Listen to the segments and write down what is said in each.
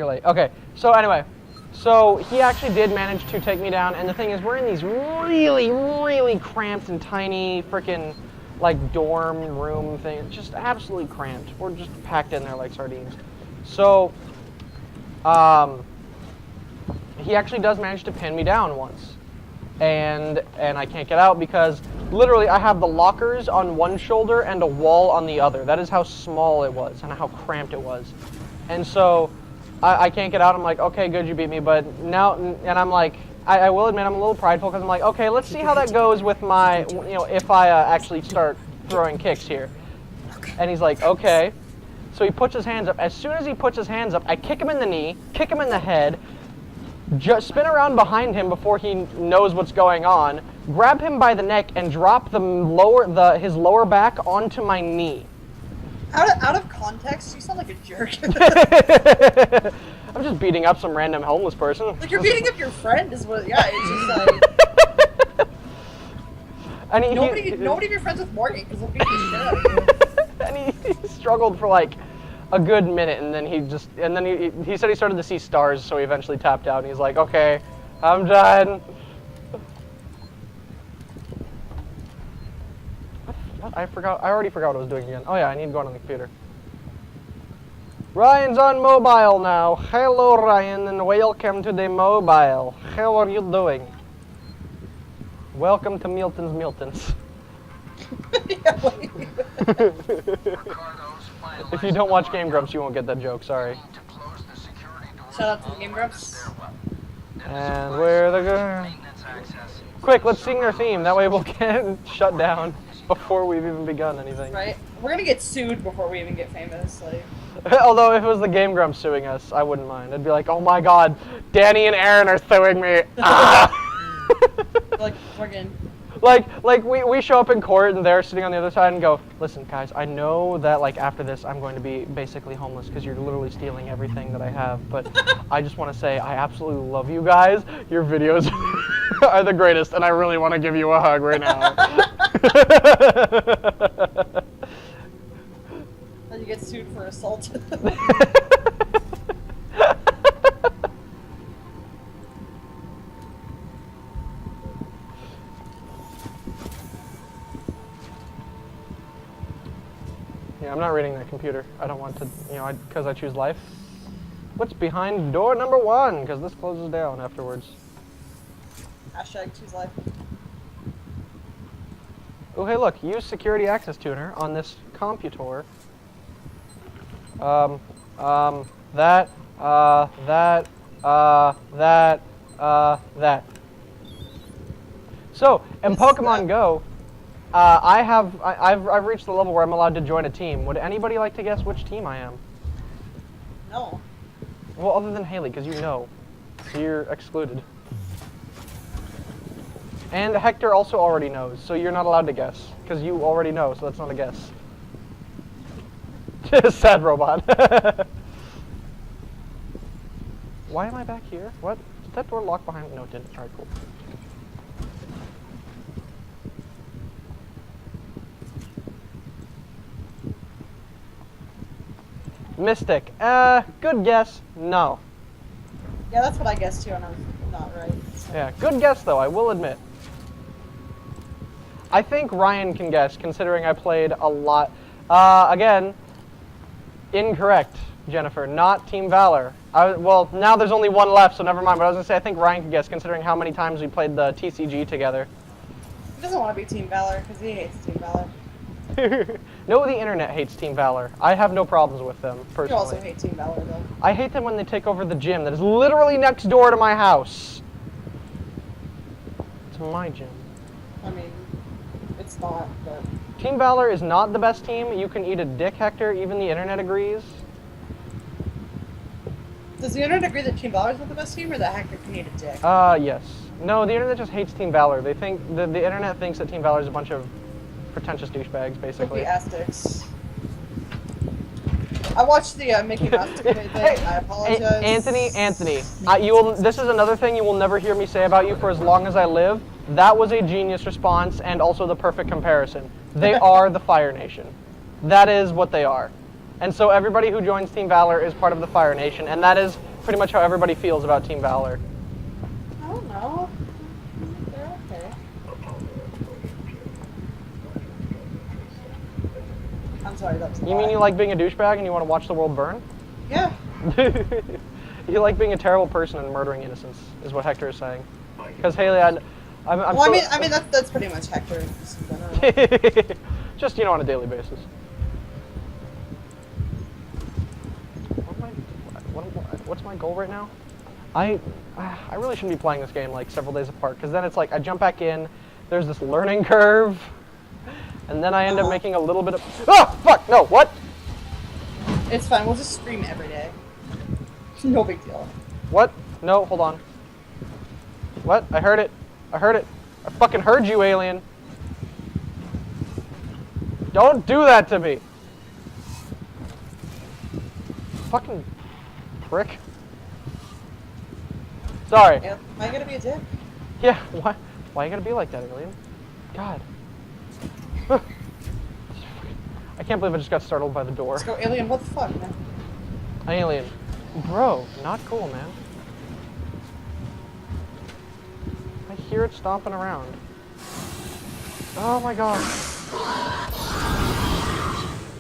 late. Okay, so anyway, so he actually did manage to take me down, and the thing is, we're in these really, really cramped and tiny freaking like dorm room thing, just absolutely cramped. We're just packed in there like sardines. So, he actually does manage to pin me down once, and I can't get out because literally I have the lockers on one shoulder and a wall on the other. That is how small it was and how cramped it was. And so I can't get out. I'm like, okay, good, you beat me, but now, and I'm like, I will admit I'm a little prideful because I'm like, okay, let's see how that goes with my, you know, if I actually start throwing kicks here. And he's like, okay. So he puts his hands up. As soon as he puts his hands up, I kick him in the knee, kick him in the head, just spin around behind him before he knows what's going on, grab him by the neck, and drop his lower back onto my knee. Out of context, you sound like a jerk. I'm just beating up some random homeless person. Like, you're beating up your friend is what, yeah, it's just like... And nobody of your friends with Morgan, because they'll beat the shit out of you. And he struggled for like a good minute, and then he said he started to see stars, so he eventually tapped out, and he's like, okay, I'm done. I already forgot what I was doing again. Oh yeah, I need to go on the computer. Ryan's on mobile now. Hello Ryan, and welcome to the mobile. How are you doing? Welcome to Milton's. If you don't watch Game Grumps, you won't get that joke, sorry. Shout out to the Game Grumps. And where the girl? Quick, let's sing their theme. That way we'll get shut down before we've even begun anything. Right? We're gonna get sued before we even get famous. Like. Although if it was the Game Grumps suing us, I wouldn't mind. I'd be like, oh my god, Danny and Aaron are suing me. Like, friggin'. Like we show up in court and they're sitting on the other side and go, listen guys, I know that like after this I'm going to be basically homeless because you're literally stealing everything that I have, but I just want to say I absolutely love you guys. Your videos are the greatest and I really want to give you a hug right now. And you get sued for assault. Yeah, I'm not reading that computer. I don't want to, because I choose life. What's behind door number 1? Because this closes down afterwards. Hashtag choose life. Oh, hey, look, use security access tuner on this computer. That. So, in Pokemon Go, I've reached the level where I'm allowed to join a team. Would anybody like to guess which team I am? No. Well, other than Haley, because you know. So you're excluded. And Hector also already knows, so you're not allowed to guess. Because you already know, so that's not a guess. Sad robot. Why am I back here? What? Did that door lock behind me? No, it didn't. Alright, cool. Mystic. Good guess. No. Yeah, that's what I guessed too, and I was not right. So. Yeah, good guess though, I will admit. I think Ryan can guess, considering I played a lot. Again, incorrect, Jennifer. Not Team Valor. Well, now there's only one left, so never mind. But I was gonna say I think Ryan can guess, considering how many times we played the TCG together. He doesn't want to be Team Valor because he hates Team Valor. No, the internet hates Team Valor. I have no problems with them, personally. You also hate Team Valor, though. I hate them when they take over the gym that is literally next door to my house. It's my gym. I mean, it's not, but... Team Valor is not the best team. You can eat a dick, Hector. Even the internet agrees. Does the internet agree that Team Valor is not the best team, or that Hector can eat a dick? Yes. No, the internet just hates Team Valor. They think the internet thinks that Team Valor is a bunch of pretentious douchebags, basically. Astics. I watched the Mickey Mouse thing. I apologize. Anthony, this is another thing you will never hear me say about you for as long as I live. That was a genius response and also the perfect comparison. They are the Fire Nation. That is what they are. And so everybody who joins Team Valor is part of the Fire Nation, and that is pretty much how everybody feels about Team Valor. I don't know. They're okay. I'm sorry, that's You mean you like being a douchebag and you want to watch the world burn? Yeah. You like being a terrible person and murdering innocents, is what Hector is saying. Because Haley, I'm Well, so, I mean that's pretty much Hector. Just in general. just, you know, on a daily basis. What's my goal right now? I really shouldn't be playing this game like several days apart, because then it's like I jump back in, there's this learning curve, and then I end up making a little bit of. Oh fuck! No, what? It's fine. We'll just stream every day. No big deal. What? No, hold on. What? I heard it. I heard it. I fucking heard you, alien. Don't do that to me. Fucking prick. Sorry. Yeah, am I gonna be a dick? Yeah, why you gotta be like that, alien? God. I can't believe I just got startled by the door. Let's go, alien. What the fuck, man? Alien. Bro, not cool, man. I hear it stomping around. Oh my god.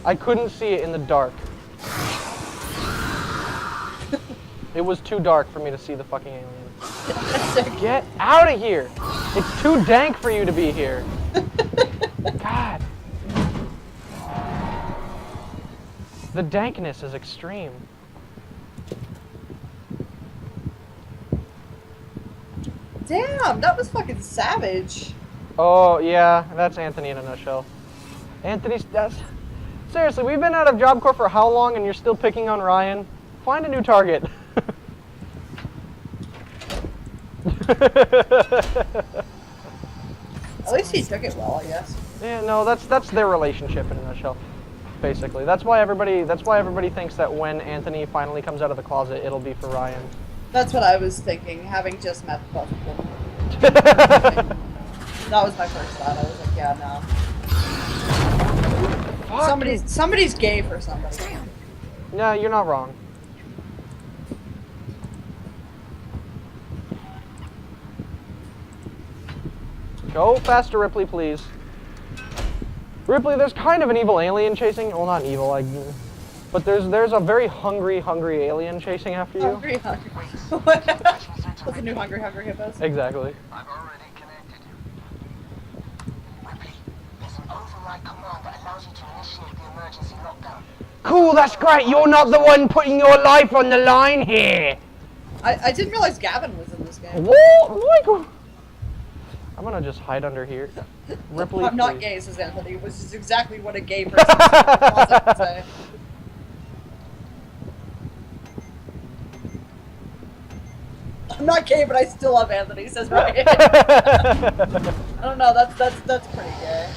I couldn't see it in the dark. It was too dark for me to see the fucking alien. Get out of here! It's too dank for you to be here. God. The dankness is extreme. Damn, that was fucking savage. Oh, yeah, that's Anthony in a nutshell. Anthony's, seriously, we've been out of Job Corps for how long and you're still picking on Ryan? Find a new target. At least he took it well, I guess. Yeah, no, that's their relationship in a nutshell, basically. That's why everybody thinks that when Anthony finally comes out of the closet, it'll be for Ryan. That's what I was thinking, having just met both of them. That was my first thought. I was like, yeah, no. Somebody's gay for somebody. No, you're not wrong. Go faster, Ripley, please. Ripley, there's kind of an evil alien chasing. Well, not evil, but there's a very hungry alien chasing after you. Hungry. What's the new hungry hippos? Exactly. I've already connected. Ripley, there's an override command that allows you to initiate the emergency lockdown. Cool, that's great. You're not the one putting your life on the line here. I didn't realize Gavin was in this game. What? I'm gonna just hide under here. Ripley, I'm not please. gay, says Anthony, which is exactly what a gay person would say. I'm not gay, but I still love Anthony, says Ryan. I don't know, that's pretty gay.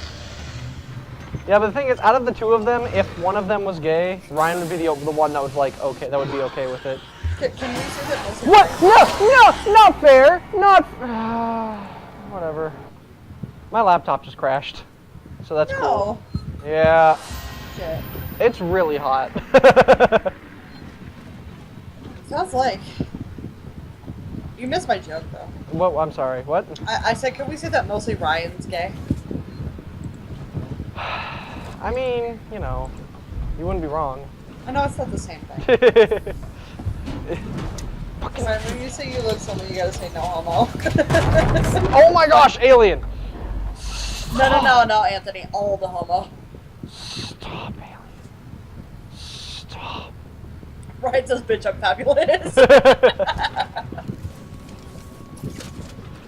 Yeah, but the thing is, out of the two of them, if one of them was gay, Ryan would be the one that was like, okay, that would be okay with it. Can you say that most of What? No, not fair. Not. Whatever. My laptop just crashed, so that's cool. Yeah. Shit. It's really hot. Sounds like. You missed my joke, though. What? I'm sorry. What? I said, can we say that mostly Ryan's gay? I mean, you know, you wouldn't be wrong. I know it's not the same thing. Sorry, when you say you love someone, you gotta say no homo. Oh my gosh, alien! No, Anthony, all the homo. Stop, alien. Stop. Ryan says, bitch, I'm fabulous.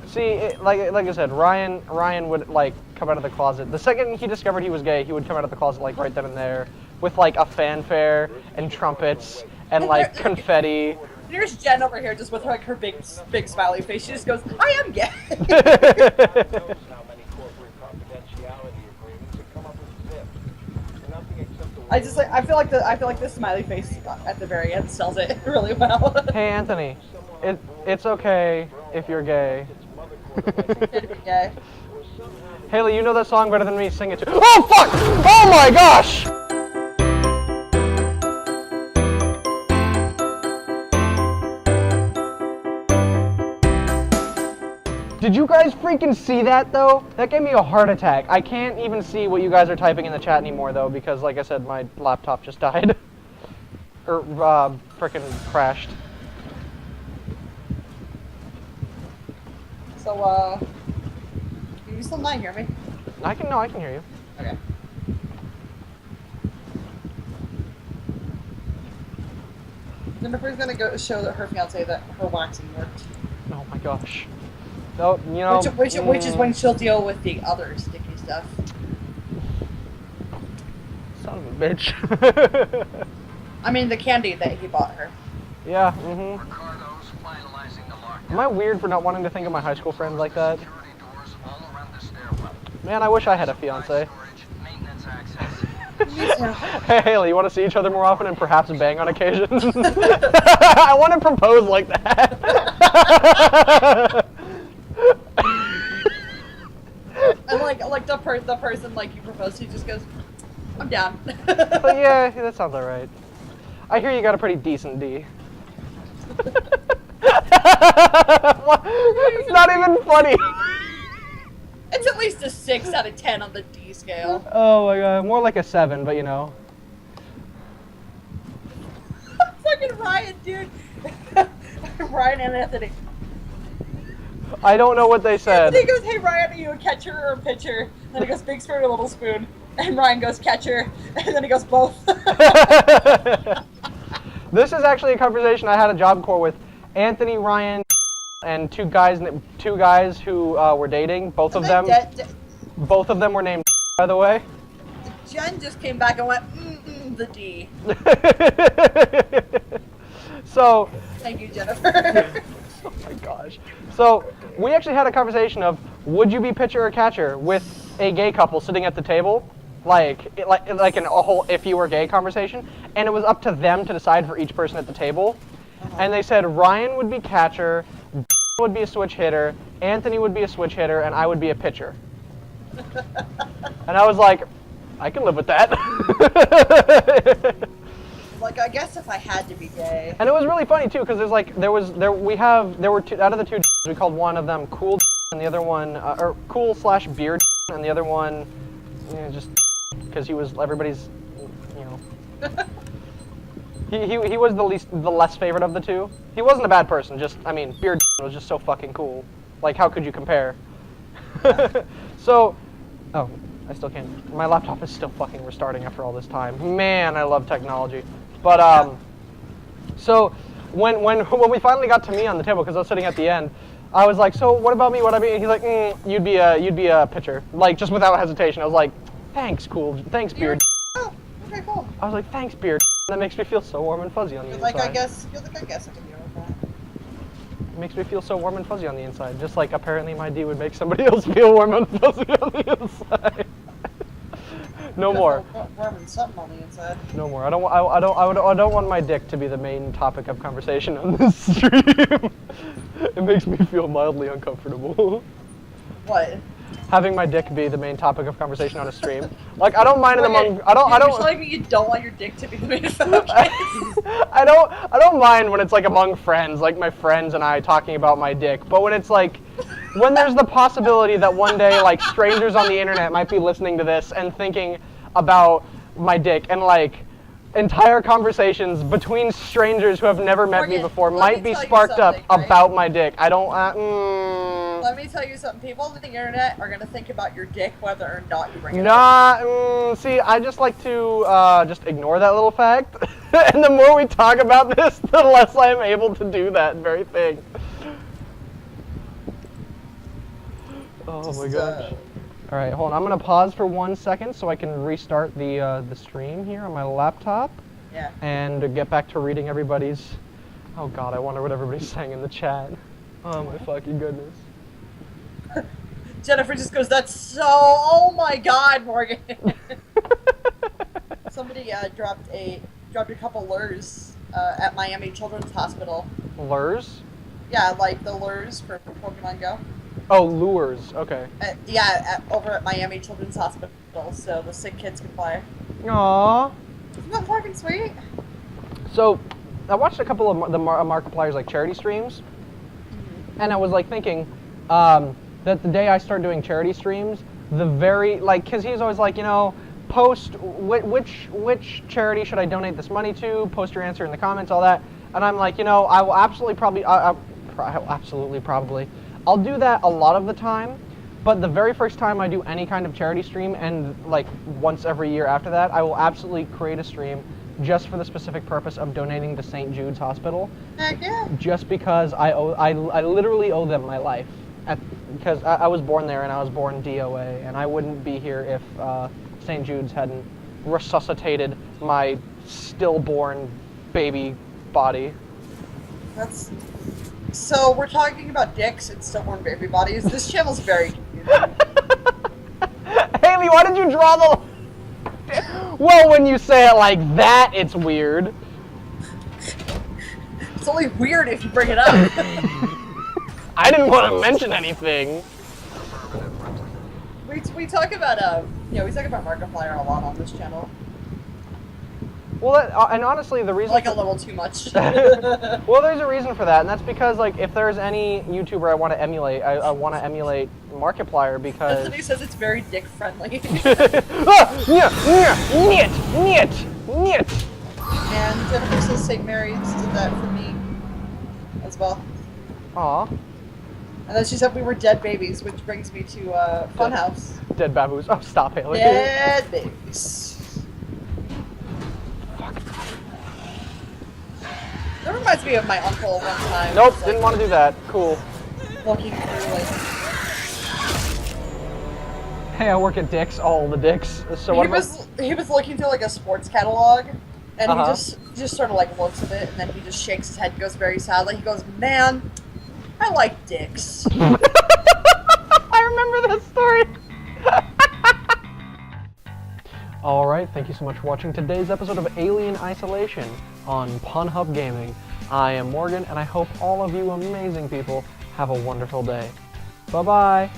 See, like I said, Ryan would like come out of the closet. The second he discovered he was gay, he would come out of the closet like right then and there, with like a fanfare and trumpets and like confetti. There's Jen over here just with like her big smiley face. She just goes, I am gay. I feel like the smiley face at the very end sells it really well. Hey Anthony, it's okay if you're gay. Gay. Haley, you know that song better than me. Sing it to. Oh fuck! Oh my gosh! Did you guys freaking see that though? That gave me a heart attack. I can't even see what you guys are typing in the chat anymore though, because like I said, my laptop just died. Or frickin' crashed. So, can you still not hear me? I can hear you. Okay. Jennifer's gonna go show that her fiance that her waxing worked. Oh my gosh. No, you know. Which is when she'll deal with the other sticky stuff. Son of a bitch. I mean, the candy that he bought her. Yeah, Am I weird for not wanting to think of my high school friends like that? Man, I wish I had a fiance. Hey, Haley, you want to see each other more often and perhaps bang on occasion? I want to propose like that. And like the person like you propose to just goes, I'm down. But yeah, that sounds alright. I hear you got a pretty decent D. It's not even funny. It's at least a 6 out of 10 on the D scale. Oh my god, more like a 7, but you know. Fucking Ryan, dude. Ryan and Anthony. I don't know what they said. Anthony goes, hey Ryan, are you a catcher or a pitcher? And then he goes, big spoon or little spoon? And Ryan goes, catcher. And then he goes, both. This is actually a conversation I had a job corps with Anthony, Ryan, and two guys who were dating. Both of them were named, by the way. Jen just came back and went, the D. So. Thank you, Jennifer. Oh my gosh. So we actually had a conversation of, would you be pitcher or catcher with a gay couple sitting at the table? Like in a whole if you were gay conversation, and it was up to them to decide for each person at the table. And they said Ryan would be catcher, would be a switch hitter, Anthony would be a switch hitter, and I would be a pitcher. And I was like, I can live with that. Like, I guess if I had to be gay. And it was really funny too, because there were two out of the two we called one of them cool and the other one or cool/beard and the other one just because he was everybody's, you know. He was the less favorite of the two. He wasn't a bad person, just, I mean, Beard was just so fucking cool. Like, how could you compare? So, oh, I still can't, my laptop is still fucking restarting after all this time. Man, I love technology. But, so, when we finally got to me on the table, because I was sitting at the end, I was like, so what about me, what I mean? He's like, you'd be a pitcher. Like, just without hesitation. I was like, thanks, thanks, Beard. Oh, okay, cool. I was like, thanks, Beard. That makes me feel so warm and fuzzy on the inside. I guess I can deal with that. It makes me feel so warm and fuzzy on the inside. Just like apparently my D would make somebody else feel warm and fuzzy on the inside. No more. Warm and something on the inside. No more. I don't want my dick to be the main topic of conversation on this stream. It makes me feel mildly uncomfortable. What? Having my dick be the main topic of conversation on a stream. Like, I don't mind it among. You're telling me you don't want your dick to be the main focus. I don't mind when it's like among friends, like my friends and I talking about my dick. But when it's like, when there's the possibility that one day like strangers on the internet might be listening to this and thinking about my dick, and like entire conversations between strangers who have never met me before might be sparked up about my dick. I don't. Let me tell you something. People on the internet are gonna think about your dick whether or not you bring it up. See, I just like to just ignore that little fact, and the more we talk about this, the less I am able to do that very thing. Oh my gosh. All right, hold on. I'm gonna pause for 1 second so I can restart the stream here on my laptop. Yeah. And get back to reading everybody's. Oh God, I wonder what everybody's saying in the chat. Oh my fucking goodness. Jennifer just goes, that's so, oh my God, Morgan. Somebody dropped a couple lures at Miami Children's Hospital. Lures? Yeah, like the lures for Pokemon Go. Oh, lures, okay. Over at Miami Children's Hospital, so the sick kids can play. Aww. Isn't that fucking sweet? So, I watched a couple of the Markiplier's like charity streams, and I was like thinking, that the day I start doing charity streams, because he's always like, post which charity should I donate this money to? Post your answer in the comments, all that. And I'm like, I will absolutely probably. I'll do that a lot of the time, but the very first time I do any kind of charity stream, and like once every year after that, I will absolutely create a stream just for the specific purpose of donating to St. Jude's Hospital. Heck yeah. Just because I literally owe them my life. Because I was born there and I was born DOA, and I wouldn't be here if St. Jude's hadn't resuscitated my stillborn baby body. So we're talking about dicks and stillborn baby bodies. This channel's very confusing. Haley, why did you draw the... Well, when you say it like that, it's weird. It's only weird if you bring it up. I didn't want to mention anything. We talk about we talk about Markiplier a lot on this channel. Well, and honestly, the reason... Like a little too much. Well, there's a reason for that, and that's because, like, if there's any YouTuber I want to emulate, I want to emulate Markiplier because... Anthony says it's very dick-friendly. Niet. And Jennifer says St. Mary's did that for me as well. Aw. And then she said we were dead babies, which brings me to Funhouse. Dead baboos. Oh, stop, Haley. Dead babies. That reminds me of my uncle one time. Nope, didn't want to do that. Cool. Looking through, like... Hey, I work at Dick's, all the Dicks. So what he was looking through, like, a sports catalog, and Uh-huh. he just sort of, like, looks at it, and then he just shakes his head and goes very sadly. He goes, man, I like dicks. I remember that story. Alright, thank you so much for watching today's episode of Alien Isolation on PunHubGaming. I am Morgan, and I hope all of you amazing people have a wonderful day. Bye-bye.